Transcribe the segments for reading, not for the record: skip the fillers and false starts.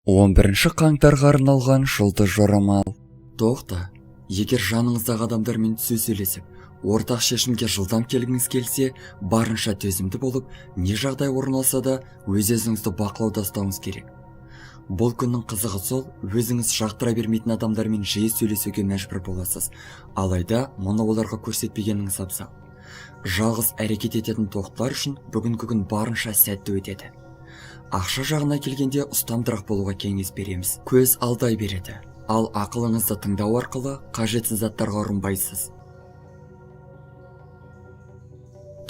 11 қаңтарға арналған жұлдыз жорамал. Тоқта, егер жаныңыздағы адамдармен сөз сөйлесіп, ортақ шешімге жылдам келгіңіз келсе, барынша төзімді болып, не жағдай орын алса да, өз-өзіңізді бақылауда ұстауыңыз керек. Бұл күннің қызығы сол, өзіңіз жақтыра бермейтін адамдармен жиі сөйлесуге мәжбүр боласыз. Алайда, мұны оларға көрсетпегеніңіз абзал. Жалғыз әрекет ететін тоқтылар үшін бүгінгі күн барынша сәтті өтеді. Ақша жағына келгенде ұстамдырақ болуға кеңес береміз. Көз алдай береді, ал ақылыңызды тыңдау арқылы қажетсіз заттарға ұрынбайсыз.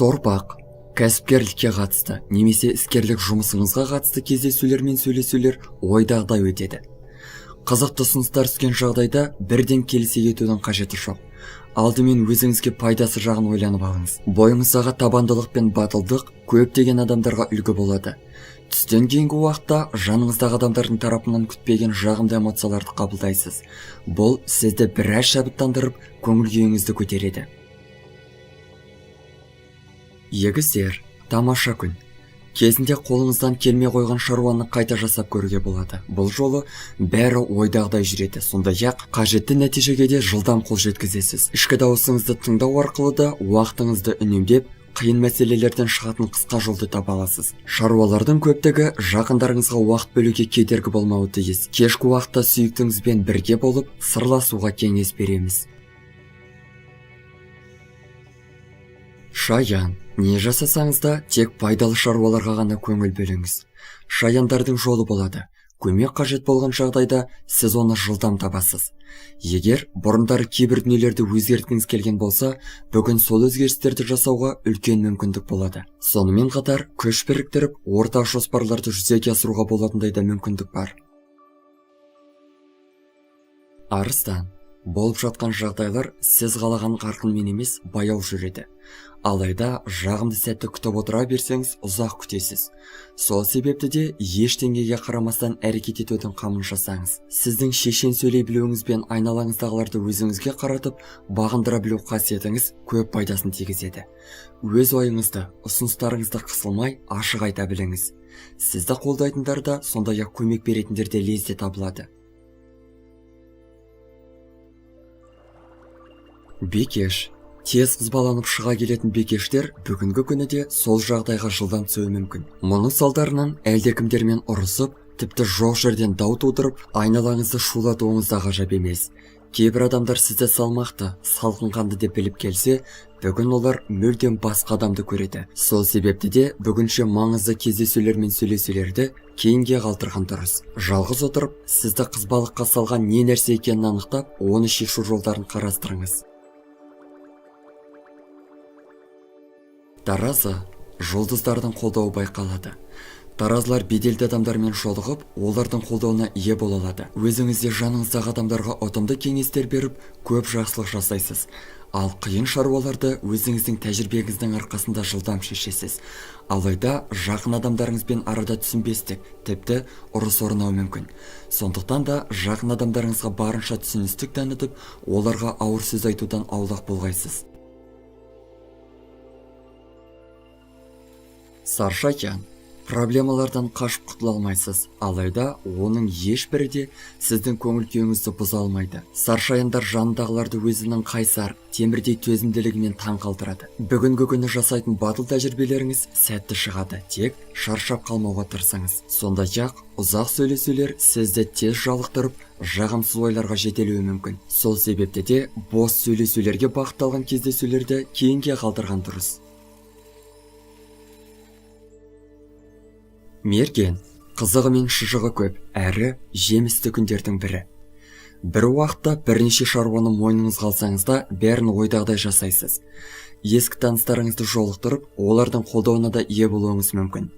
Торпақ, кәсіпкерлікке қатысты немесе іскерлік жұмысыңызға қатысты кездесулер мен сөйлесулер ойдағыдай өтеді. Қызықты ұсыныстар түскен жағдайда бірден келісе кетудің қажеті жоқ. Алдымен өзіңізге пайдасы жағын ойланып алыңыз. Бойыңыздағы табандылық пен батылдық көптеген адамдарға үлгі болады. Түстен кейінгі уақытта жаныңыздағы адамдардың тарапынан күтпеген жағымды эмоцияларды қабылдайсыз. Бұл сізді біраз шабыттандырып, көңіл күйіңізді көтереді. Егіздер, тамаша күн. Кезінде қолыңыздан келмей қойған шаруаны қайта жасап көруге болады. Бұл жолы бәрі ойдағыдай жүреді. Сондай-ақ қажетті нәтижеге де жылдам қол жеткізесіз. Ішкі дауысыңызды тыңдау арқылы да уақытыңызды үнемдеп, қиын мәселелерден шығатын қысқа жолды таба аласыз. Шаруалардың көптігі жақындарыңызға уақыт бөлуге кедергі болмауы тиіс. Кешкі уақытта сүйіктіңізбен бірге болып, сырласуға кеңес береміз. Шаян, не жасасаңыз да тек пайдалы шаруаларға ғана көңіл бөліңіз. Шаяндардың жолы болады. Көмек қажет болған жағдайда сіз оны жылдам табасыз. Егер бұрындары кейбір дүниелерді өзгерткіңіз келген болса, бүгін сол өзгерістерді жасауға үлкен мүмкіндік болады. Сонымен қатар, күш біріктіріп, ортақ жоспарларды жүзеге асыруға болатындай да мүмкіндік бар. Арыстан, болып жатқан жағдайлар сіз қалаған қарқынмен емес, баяу жүреді. Алайда жағымды сәтті күтіп отыра берсеңіз, ұзақ күтесіз. Сол себепті де ештеңеге қарамастан әрекет етудің қамын жасаңыз. Сіздің шешен сөйлей білуіңіз бен айналаңыздағыларды өзіңізге қаратып, бағындыра білу қасиетіңіз көп пайдасын тигізеді. Өз ойыңызды, ұсыныстарыңызды қысылмай, ашық айта біліңіз. Сізді қолдайтындар да, сондай-ақ көмек беретіндер де лезде табылады. Бикеш. Тез қызбаланып шыға келетін бикештер бүгінгі күні де сол жағдайға жылдам түсуі мүмкін. Мұның салдарынан әлдекімдермен ұрысып, тіпті жоқ жерден дау тудырып, айналаңызды шулатуыңыз да ғажап емес. Кейбір адамдар сізді салмақты, салқынқанды деп біліп келсе, бүгін олар мүлдем басқа адамды көреді. Сол себепті де бүгінше маңызды кездесулер мен сөйлесулерді кейінге қалдырған дұрыс. Жалғыз отырып, сізді қызбалыққа салған не нәрсе екенін анықтап, оны шешу жолдарын қарастырыңыз. Таразы, жұлдыздардың қолдауы байқалады. Таразылар беделді адамдармен жолығып, олардың қолдауына ие бола алады. Өзіңізде жаныңыздағы адамдарға ұтымды кеңестер беріп, көп жақсылық жасайсыз. Ал қиын шаруаларды өзіңіздің тәжірибеңіздің арқасында жылдам шешесіз. Алайда жақын адамдарыңызбен арада түсінбестік, тіпті ұрыс орнауы мүмкін. Сондықтан да жақын адамдарыңызға барынша түсіністік танытып, оларға ауыр сөз айтудан аулақ болғайсыз. Саршаян, проблемалардан қашып құтыла алмайсыз, алайда оның ешбірі де сіздің көңіл күйіңізді бұза алмайды. Саршаяндар жанындағыларды өзінің қайсар, темірдей төзімділігімен таң қалдырады. Бүгінгі күні жасайтын батыл тәжірибелеріңіз сәтті шығады, тек шаршап қалмауға тырысыңыз. Сондай-ақ ұзақ сөйлесулер сізді тез жалықтырып, жағымсыз ойларға жетелеуі мүмкін. Сол себепті де бос сөйлесулерге бағытталған кездесулерді кейінге қалдырған дұрыс. Мерген, қызығы мен шыжығы көп, әрі жемісті күндердің бірі. Бір уақытта бірнеше шаруаны мойныңыз қалсаңыз да, бәрін ойдағыдай жасайсыз. Ескі таныстарыңызды жолықтырып, олардың қолдауына да ие болуыңыз мүмкін.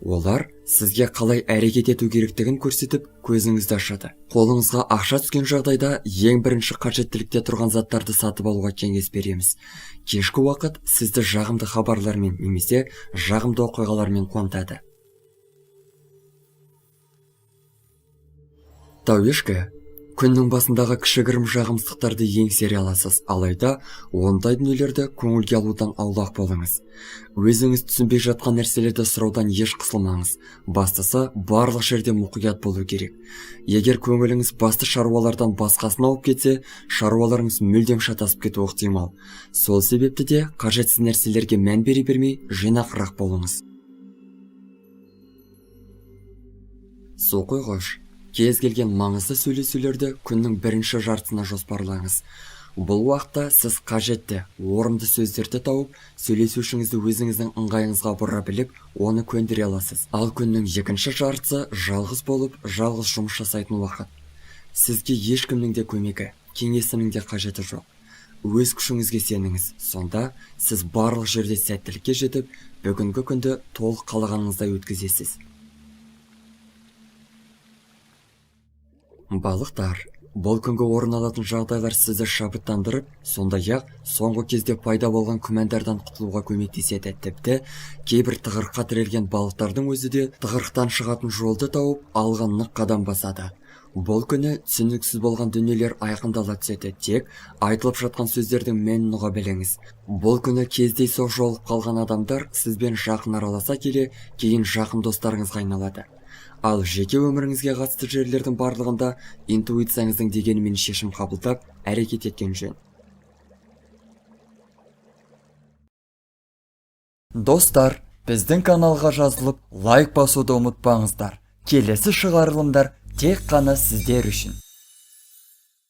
Олар сізге қалай әрекет ету керектігін көрсетіп, көзіңізді ашады. Қолыңызға ақша түскен жағдайда ең бірінші қажеттілікте тұрған заттарды сатып алуға кеңес береміз. Кешкі уақыт сізді жағымды хабарлармен немесе жағымды оқиғалармен қуантады. Тауешкі, күннің басындағы кішігірім жағымсыздықтарды еңсере аласыз, алайда ондай дүниелерді көңілге алудан аулақ болыңыз. Өзіңіз түсінбей жатқан нәрселерді сұраудан еш қысылмаңыз. Бастысы барлық жерде мұқият болу керек. Егер көңіліңіз басты шаруалардан басқасын ауып кетсе, шаруаларыңыз мүлдем шатасып кетуі ықтимал. Сол себепті де қажетсіз нәрселерге мән бере бермей, жинақырақ болыңыз. Су қойғыш. Кез келген маңызды сөйлесулерді күннің бірінші жартысына жоспарлаңыз. Бұл уақытта сіз қажетті, орынды сөздерді тауып, сөйлесушіңізді өзіңіздің ыңғайыңызға бұра біліп, оны көндіре аласыз. Ал күннің екінші жартысы жалғыз болып, жалғыз жұмыс жасайтын уақыт. Сізге ешкімнің де көмегі, кеңесінің де қажеті жоқ. Өз күшіңізге сеніңіз. Сонда сіз барлық жерде сәттілікке жетіп, бүгінгі күнді толық қалағаныңыздай өткізесіз. Балықтар, бұл күнгі орын алатын жағдайлар сізді шабыттандырып, сондай-ақ соңғы кезде пайда болған күмәндардан құтылуға көмектеседі. Тіпті кейбір тығырыққа тірелген балықтардың өзі де тығырықтан шығатын жолды тауып, алға нық қадам басады. Бұл күні түсініксіз болған дүниелер айқындала түседі, тек айтылып жатқан сөздердің мәнін ұға біліңіз. Бұл күні кездейсоқ жолығып қалған адамдар сізбен жақын араласа келе, кейін жақын достарыңызға айналады. Ал жеке өміріңізге қатысты жерлердің барлығында интуицияңыздың дегенімен шешім қабылдап, әрекет еткен жөн. Достар, біздің каналға жазылып, лайк басуды ұмытпаңыздар. Келесі шығарылымдар тек қана сіздер үшін.